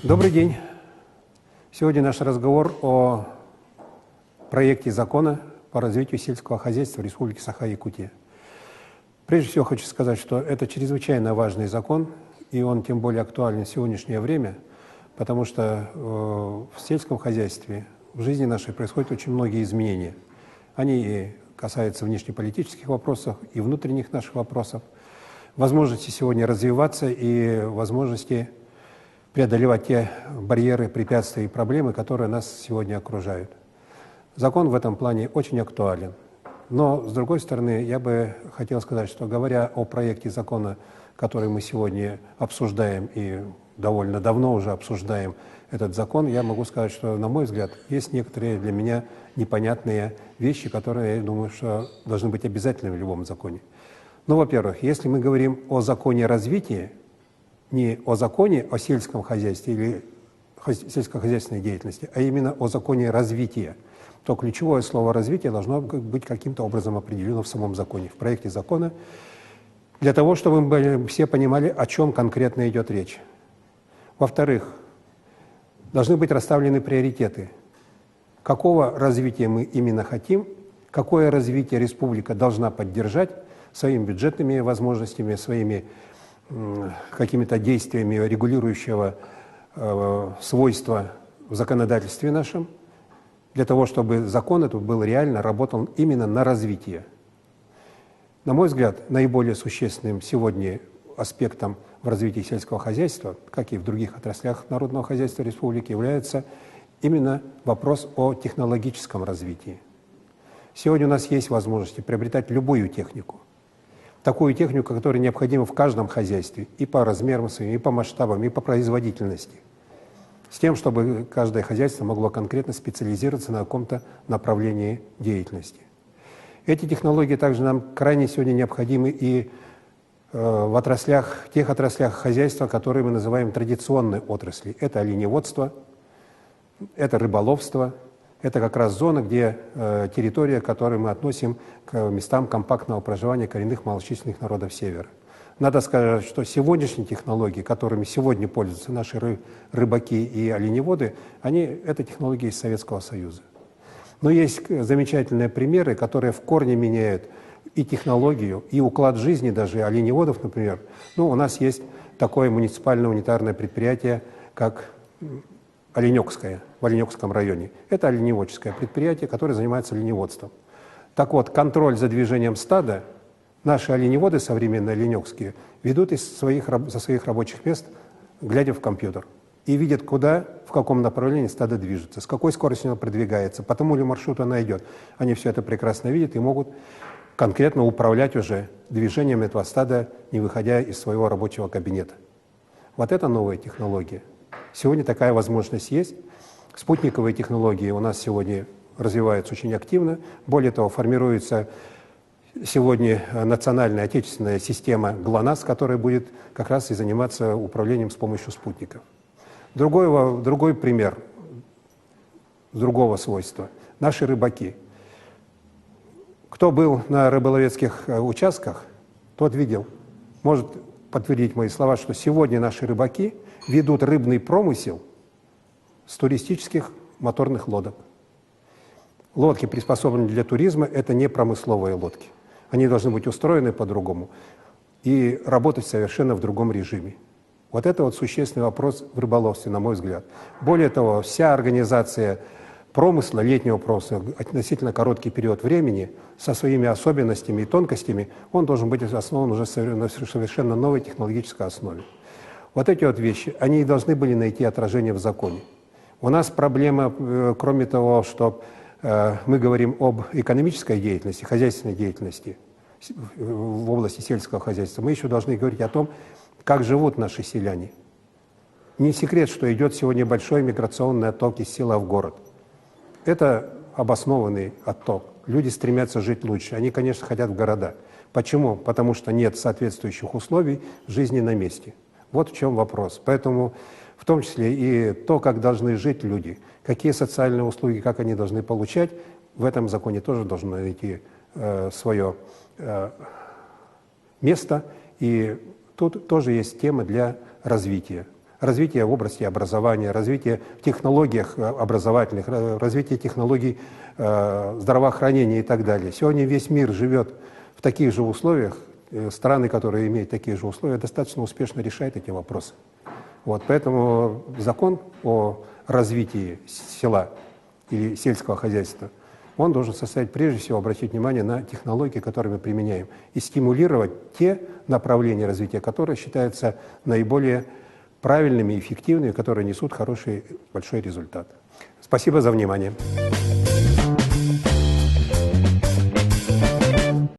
Добрый день. Сегодня наш разговор о проекте закона по развитию сельского хозяйства в Республике Саха-Якутия. Прежде всего хочу сказать, что это чрезвычайно важный закон, и он тем более актуален в сегодняшнее время, потому что в сельском хозяйстве, в жизни нашей происходят очень многие изменения. Они и касаются внешнеполитических вопросов, и внутренних наших вопросов, возможности сегодня развиваться и возможности преодолевать те барьеры, препятствия и проблемы, которые нас сегодня окружают. Закон в этом плане очень актуален. Но, с другой стороны, я бы хотел сказать, что говоря о проекте закона, который мы сегодня обсуждаем и довольно давно уже обсуждаем этот закон, я могу сказать, что, на мой взгляд, есть некоторые для меня непонятные вещи, которые, я думаю, что должны быть обязательны в любом законе. Ну, во-первых, если мы говорим о законе развития, не о законе о сельском хозяйстве или сельскохозяйственной деятельности, а именно о законе развития, то ключевое слово «развитие» должно быть каким-то образом определено в самом законе, в проекте закона, для того, чтобы мы все понимали, о чем конкретно идет речь. Во-вторых, должны быть расставлены приоритеты. Какого развития мы именно хотим, какое развитие республика должна поддержать своими бюджетными возможностями, своими какими-то действиями регулирующего свойства в законодательстве нашем, для того, чтобы закон этот был реально работал именно на развитие. На мой взгляд, наиболее существенным сегодня аспектом в развитии сельского хозяйства, как и в других отраслях народного хозяйства республики, является именно вопрос о технологическом развитии. Сегодня у нас есть возможность приобретать любую технику. Такую технику, которая необходима в каждом хозяйстве и по размерам своим, и по масштабам, и по производительности, с тем, чтобы каждое хозяйство могло конкретно специализироваться на каком-то направлении деятельности. Эти технологии также нам крайне сегодня необходимы и в отраслях, тех отраслях хозяйства, которые мы называем традиционной отрасли. Это оленеводство, это рыболовство. Это как раз зона, где территория, которую мы относим к местам компактного проживания коренных малочисленных народов Севера. Надо сказать, что сегодняшние технологии, которыми сегодня пользуются наши рыбаки и оленеводы, это технологии из Советского Союза. Но есть замечательные примеры, которые в корне меняют и технологию, и уклад жизни даже оленеводов, например. Ну, у нас есть такое муниципальное унитарное предприятие, как Оленёкское, в Оленёкском районе. Это оленеводческое предприятие, которое занимается оленеводством. Так вот, контроль за движением стада наши оленеводы, современные оленёкские, ведут со своих рабочих мест, глядя в компьютер. И видят, куда, в каком направлении стадо движется, с какой скоростью оно продвигается, по тому ли маршруту оно идет. Они все это прекрасно видят и могут конкретно управлять уже движением этого стада, не выходя из своего рабочего кабинета. Вот это новая технология. Сегодня такая возможность есть. Спутниковые технологии у нас сегодня развиваются очень активно. Более того, формируется сегодня национальная отечественная система ГЛОНАСС, которая будет как раз и заниматься управлением с помощью спутников. Другой пример другого свойства. Наши рыбаки. Кто был на рыболовецких участках, тот видел, может подтвердить мои слова, что сегодня наши рыбаки ведут рыбный промысел с туристических моторных лодок. Лодки, приспособленные для туризма, это не промысловые лодки. Они должны быть устроены по-другому и работать совершенно в другом режиме. Вот это вот существенный вопрос в рыболовстве, на мой взгляд. Более того, вся организация промысла, летнего промысла, относительно короткий период времени, со своими особенностями и тонкостями, он должен быть основан уже на совершенно новой технологической основе. Вот эти вот вещи, они должны были найти отражение в законе. У нас проблема, кроме того, что мы говорим об экономической деятельности, хозяйственной деятельности в области сельского хозяйства, мы еще должны говорить о том, как живут наши селяне. Не секрет, что идет сегодня большой миграционный отток из села в город. Это обоснованный отток. Люди стремятся жить лучше. Они, конечно, хотят в города. Почему? Потому что нет соответствующих условий жизни на месте. Вот в чем вопрос. Поэтому в том числе и то, как должны жить люди, какие социальные услуги, как они должны получать, в этом законе тоже должно найти свое место И тут тоже есть темы для развития. Развитие в области образования, развитие в технологиях образовательных, развитие технологий здравоохранения и так далее. Сегодня весь мир живет в таких же условиях. Страны, которые имеют такие же условия, достаточно успешно решают эти вопросы. Вот, поэтому закон о развитии села или сельского хозяйства, он должен состоять, прежде всего, обратить внимание на технологии, которые мы применяем, и стимулировать те направления развития, которые считаются наиболее правильными и эффективными, которые несут хороший, большой результат. Спасибо за внимание.